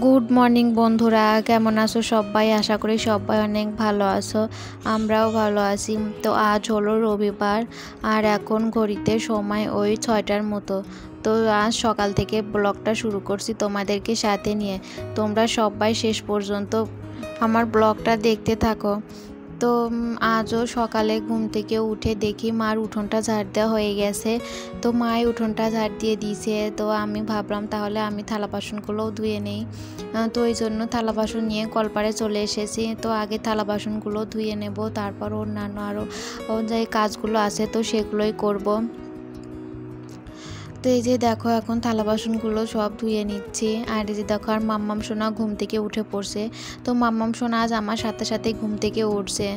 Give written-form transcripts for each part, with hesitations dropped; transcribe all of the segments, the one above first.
Good morning বন্ধুরা, কেমন আছো সবাই? আশা করি সবাই অনেক ভালো আছো। আমরাও ভালো আছি। তো আজ হলো রবিবার আর এখন ঘড়িতে সময় ওই 6টার মতো। তো আজ সকাল থেকে ব্লগটা শুরু করছি তোমাদেরকে সাথে নিয়ে। তোমরা সবাই শেষ পর্যন্ত আমার ব্লগটা দেখতে থাকো। তো আজও সকালে ঘুম থেকে উঠে দেখি মার উঠোনটা ঝাড় দেওয়া হয়ে গেছে। তো মাই উঠোনটা ঝাড় দিয়ে দিয়েছে। তো আমি ভাবলাম তাহলে আমি থালা বাসনগুলোও ধুয়ে নেই। তো এই জন্য থালা বাসন নিয়ে কলপাড়ে চলে এসেছি। তো আগে থালা বাসনগুলো ধুয়ে নেব, তারপর অন্যান্য আরও যে কাজগুলো আছে তো সেগুলোই করব। তো এই যে দেখো এখন থালা বাসনগুলো সব ধুয়ে নিচ্ছি। আর এই যে দেখো আর মাম্মাম সোনা ঘুম থেকে উঠে পড়ছে। তো মাম্মাম সোনা আজ আমার সাথে সাথে ঘুম থেকে উঠছে।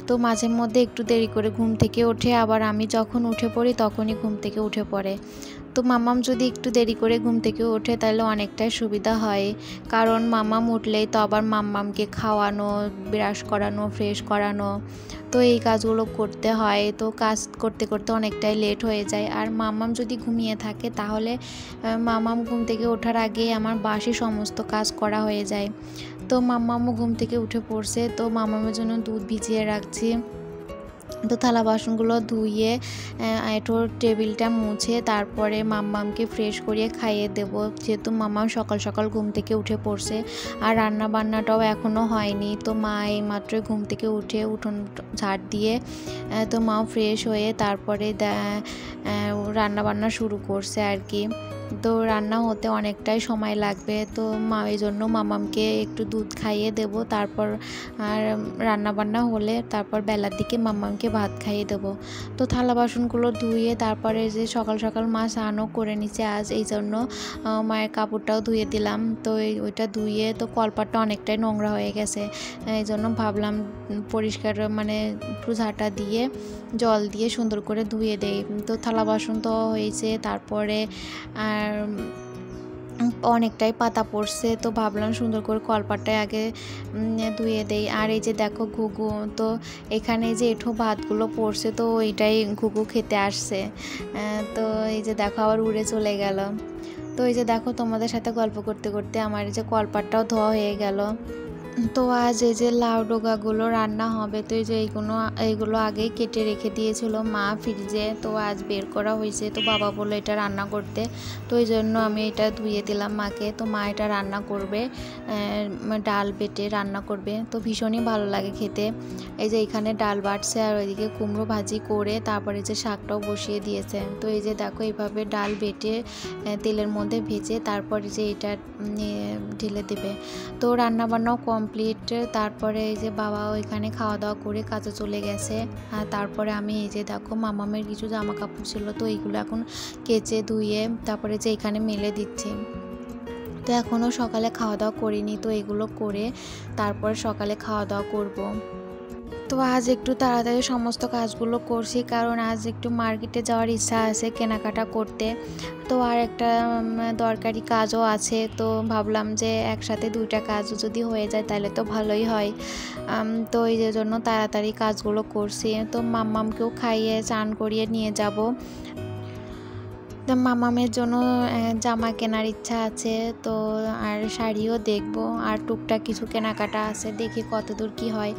তো মাঝে মধ্যে একটু দেরি করে ঘুম থেকে ওঠে, আবার আমি যখন উঠে পড়ি তখনই ঘুম থেকে উঠে পড়ে। তো মাম্মাম যদি একটু দেরি করে ঘুম থেকে ওঠে তাহলে অনেকটাই সুবিধা হয়, কারণ মাম্মাম উঠলেই তো আবার মাম্মামকে খাওয়ানো, ব্রাশ করানো, ফ্রেশ করানো, তো এই কাজগুলো করতে হয়। তো কাজ করতে করতে অনেকটাই লেট হয়ে যায়। আর মাম্মাম যদি ঘুমিয়ে থাকে তাহলে মাম্মাম ঘুম থেকে ওঠার আগে আমার বাসি সমস্ত কাজ করা হয়ে যায়। তো মাম্মামও ঘুম থেকে উঠে পড়ছে। তো মাম্মামের জন্য দুধ ভিজিয়ে রাখছি। তো থালা বাসনগুলো ধুয়ে একটু টেবিলটা মুছে তারপরে মাম্মামকে ফ্রেশ করিয়ে খাইয়ে দেব, যেহেতু মাম্মাম সকাল সকাল ঘুম থেকে উঠে পড়ছে। আর রান্না বান্নাটাও এখনও হয়নি। তো মা এইমাত্রই ঘুম থেকে উঠে উঠোন ঝাড় দিয়ে তো মা ফ্রেশ হয়ে তারপরে রান্না বান্না শুরু করছে আর কি। তো রান্না হতে অনেকটাই সময় লাগবে। তো এই জন্য মামামকে একটু দুধ খাইয়ে দেব, তারপর আর রান্না বান্না হলে তারপর বেলার দিকে মামামকে ভাত খাইয়ে দেব। তো থালা বাসনগুলো ধুয়ে তারপরে যে সকাল সকাল মা স্নানও করে নিচ্ছে আজ, এই জন্য মায়ের কাপড়টাও ধুয়ে দিলাম। তো ওইটা ধুয়ে তো কলপাটটা অনেকটাই নোংরা হয়ে গেছে, এই জন্য ভাবলাম পরিষ্কার মানে একটু ঝাঁটা দিয়ে জল দিয়ে সুন্দর করে ধুয়ে দেই। তো থালা বাসন তো হয়েছে, তারপরে আর অনেকটাই পাতা পড়ছে। তো ভাবলাম সুন্দর করে কলপাটটায় আগে ধুয়ে দেই। আর এই যে দেখো ঘুঘু, তো এখানে যে এঁঠো ভাতগুলো পড়ছে তো ওইটাই ঘুঘু খেতে আসছে। তো এই যে দেখো আবার উড়ে চলে গেল। তো এই যে দেখো তোমাদের সাথে গল্প করতে করতে আমার এই যে কলপাটটাও ধোয়া হয়ে গেল। তো আজ এই যে লাউ ডোগাগুলো রান্না হবে। তো এই যে এইগুলো আগেই কেটে রেখে দিয়েছিল মা ফ্রিজে, তো আজ বের করা হয়েছে। তো বাবা বললো এটা রান্না করতে, তো এই জন্য আমি এটা ধুয়ে দিলাম মাকে। তো মা এটা রান্না করবে, ডাল বেটে রান্না করবে। তো ভীষণই ভালো লাগে খেতে। এই যে এখানে ডাল বাটছে আর ওইদিকে কুমড়ো ভাজি করে তারপরে যে শাকটাও বসিয়ে দিয়েছে। তো এই যে দেখো এইভাবে ডাল বেটে তেলের মধ্যে ভেজে তারপরে যে এটা ঢেলে দেবে। তো রান্নাবান্নাও কমপ্লিট। তারপরে এই যে বাবা ওইখানে খাওয়া দাওয়া করে কাজে চলে গেছে। আর তারপরে আমি এই যে দেখো মামামের কিছু জামা কাপড় ছিল, তো এইগুলো এখন কেচে ধুয়ে তারপরে যে এখানে মেলে দিচ্ছি। তো এখনও সকালে খাওয়া দাওয়া করিনি, তো এগুলো করে তারপরে সকালে খাওয়া দাওয়া করব। তো আজ একটু তাড়াতাড়ি সমস্ত কাজগুলো করছি, কারণ আজ একটু মার্কেটে যাওয়ার ইচ্ছা আছে কেনাকাটা করতে। তো আর একটা দরকারি কাজও আছে। তো ভাবলাম যে একসাথে দুইটা কাজও যদি হয়ে যায় তাহলে তো ভালোই হয়। তো এই জন্য তাড়াতাড়ি কাজগুলো করছি। তো মাম্মামকেও খাইয়ে চান করিয়ে নিয়ে যাব। তো মামামের জন্য জামা কেনার ইচ্ছা আছে। তো আর শাড়িও দেখবো, আর টুকটাক কিছু কেনাকাটা আছে, দেখি কতদূর কি হয়।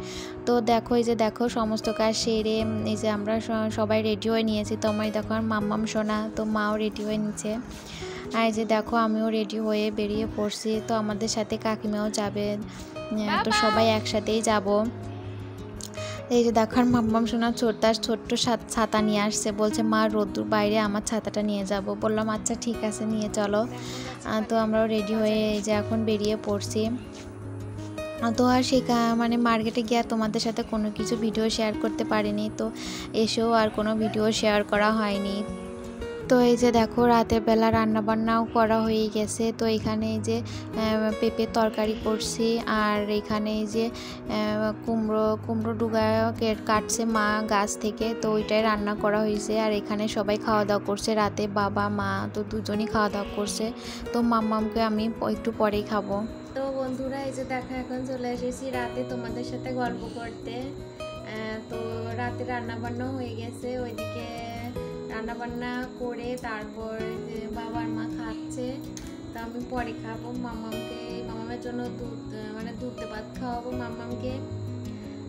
তো দেখো এই যে দেখো সমস্ত কাজ সেরে এই যে আমরা সবাই রেডি হয়ে নিয়েছি। তো আমার দেখো আর মাম্মাম সোনা, তো মাও রেডি হয়ে নিচ্ছে। আর এই যে দেখো আমিও রেডি হয়ে বেরিয়ে পড়ছি। তো আমাদের সাথে কাকিমাও যাবে, তো সবাই একসাথেই যাব। এই যে দেখার মাম্মাম সোনা তার ছোট্ট ছাতা নিয়ে আসছে, বলছে মা রোদ্দুর বাইরে আমার ছাতাটা নিয়ে যাব। বললাম আচ্ছা ঠিক আছে নিয়ে চলো। তো আমরাও রেডি হয়ে এই যে এখন বেরিয়ে পড়ছি। তো আর মানে মার্কেটে গিয়ে তোমাদের সাথে কোনো কিছু ভিডিও শেয়ার করতে পারিনি, তো এসেও আর কোনো ভিডিও শেয়ার করা হয়নি। তো এই যে দেখো রাতের বেলা রান্নাবান্নাও করা হয়ে গেছে। তো এখানে এই যে পেঁপের তরকারি করছি, আর এখানে এই যে কুমড়ো ডুগা কাটছে মা গাছ থেকে, তো ওইটাই রান্না করা হয়েছে। আর এখানে সবাই খাওয়া দাওয়া করছে রাতে, বাবা মা তো দুজনই খাওয়া দাওয়া করছে। তো মাম্মামকে আমি একটু পরেই খাবো। তো বন্ধুরা এই যে দেখো এখন চলে এসেছি রাতে তোমাদের সাথে গল্প করতে। তো রাতে রান্নাবান্নাও হয়ে গেছে, ওইদিকে রান্নাবান্না করে তারপর বাবার মা খাচ্ছে। তো আমি পরে খাবো। মামামের জন্য দুধ মানে দুধ ভাত খাওয়াবো মাম্মামকে।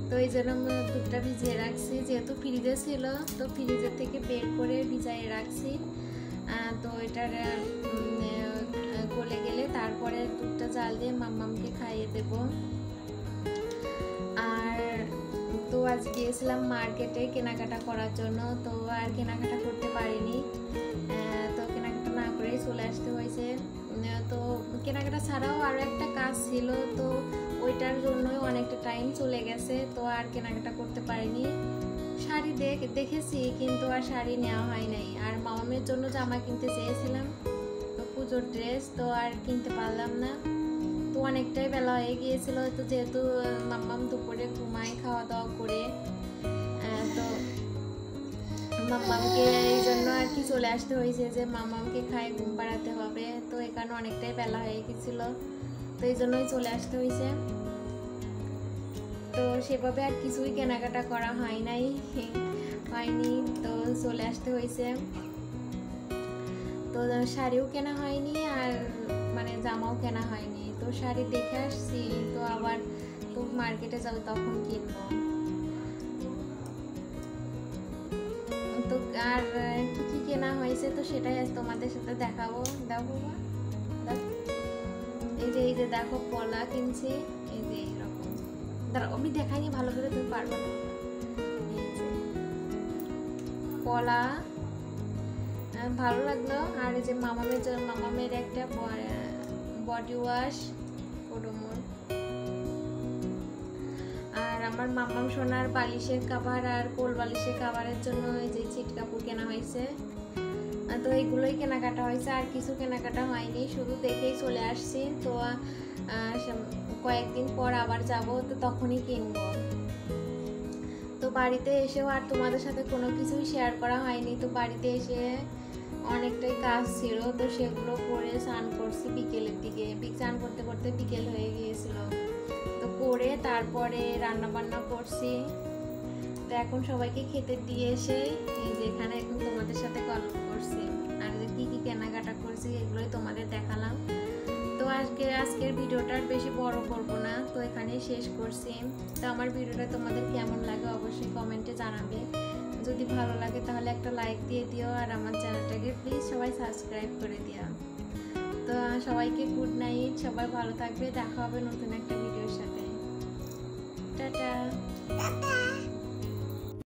তো এই জন্য দুধটা ভিজিয়ে রাখছি, যেহেতু ফ্রিজে ছিল তো ফ্রিজের থেকে বের করে ভিজাইয়ে রাখছি। তো এটার গলে গেলে তারপরে দুধটা জাল দিয়ে মাম্মামকে খাইয়ে দেব। আর তো আজ গিয়েছিলাম মার্কেটে কেনাকাটা করার জন্য, তো আর কেনাকাটা করতে পারিনি, তো কেনাকাটা না করেই চলে আসতে হয়েছে। তো কেনাকাটা ছাড়াও আরও একটা কাজ ছিল, তো ওইটার জন্যই অনেকটা টাইম চলে গেছে, তো আর কেনাকাটা করতে পারিনি। শাড়ি দেখেছি কিন্তু আর শাড়ি নেওয়া হয় নাই। আর মামামের জন্য জামা কিনতে চেয়েছিলাম, তো পুজোর ড্রেস তো আর কিনতে পারলাম না। তো অনেকটাই বেলা হয়ে গিয়েছিল, তো যেহেতু মাম্মাম দুপুরে ঘুমায় খাওয়া দাওয়া করে, তো মাম্মামকে এই জন্য আর কি চলে আসতে হয়েছে যে মাম্মামকে খায় ঘুম পাড়াতে হবে। তো এই কারণে অনেকটাই বেলা হয়ে গেছিলো, তো এই জন্যই চলে আসতে হয়েছে। তো সেভাবে আর কিছুই কেনাকাটা করা হয়নি, তো চলে আসতে হয়েছে। তো শাড়িও কেনা হয়নি আর মানে জামাও কেনা হয়নি। তো শাড়ি দেখে আসছি, তো আবার তো মার্কেটে যাবো তখন কিনবো। তো আর কি কেনা হয়েছে তো সেটাই আজ তোমাদের সাথে দেখাবো। দেখো এই যে দেখো পলা কিনছি, এই যে এইরকম। দাঁড়াও আমি দেখাইনি ভালো করে, তুমি পারবে না। পলা ভালো লাগলো। আর এই যে মামামের একটা বডি ওয়াশ কোডোমল। আর আমার মাম্মাম সোনার বালিশের কাভার আর কোল বালিশের কাভারের জন্য এই যে ছিট কাপড় কেনা হয়েছে। তো এইগুলোই কেনাকাটা হয়েছে, আর কিছু কেনাকাটা হয়নি, শুধু দেখেই চলে আসছি। তো কয়েকদিন পর আবার যাব, তো তখনই কিনবো। তো বাড়িতে এসেও আর তোমাদের সাথে কোনো কিছুই শেয়ার করা হয়নি। তো বাড়িতে এসে অনেকটাই কাজ ছিল, তো সেগুলো করে স্নান করছি বিকেলের দিকে, স্নান করতে করতে বিকেল হয়ে গিয়েছিল। তো করে তারপরে রান্না বান্না করছি। তো এখন সবাইকে খেতে দিয়ে এসে এই যে এখানে এখন তোমাদের সাথে গল্প করছি, আর কি কি কেনাকাটা করছি এগুলোই তোমাদের দেখালাম। তো আজকের ভিডিওটা আর বেশি বড় করব না, তো এখানেই শেষ করছি। তো আমার ভিডিওটা তোমাদের কেমন লাগে অবশ্যই কমেন্টে জানাবে। যদি ভালো লাগে তাহলে একটা লাইক দিয়ে দিও, আর আমার চ্যানেলটাকে প্লিজ সবাই সাবস্ক্রাইব করে দিও। তো সবাইকে গুড নাইট, সবাই ভালো থাকবে, দেখা হবে নতুন একটা ভিডিওর সাথে। টাটা।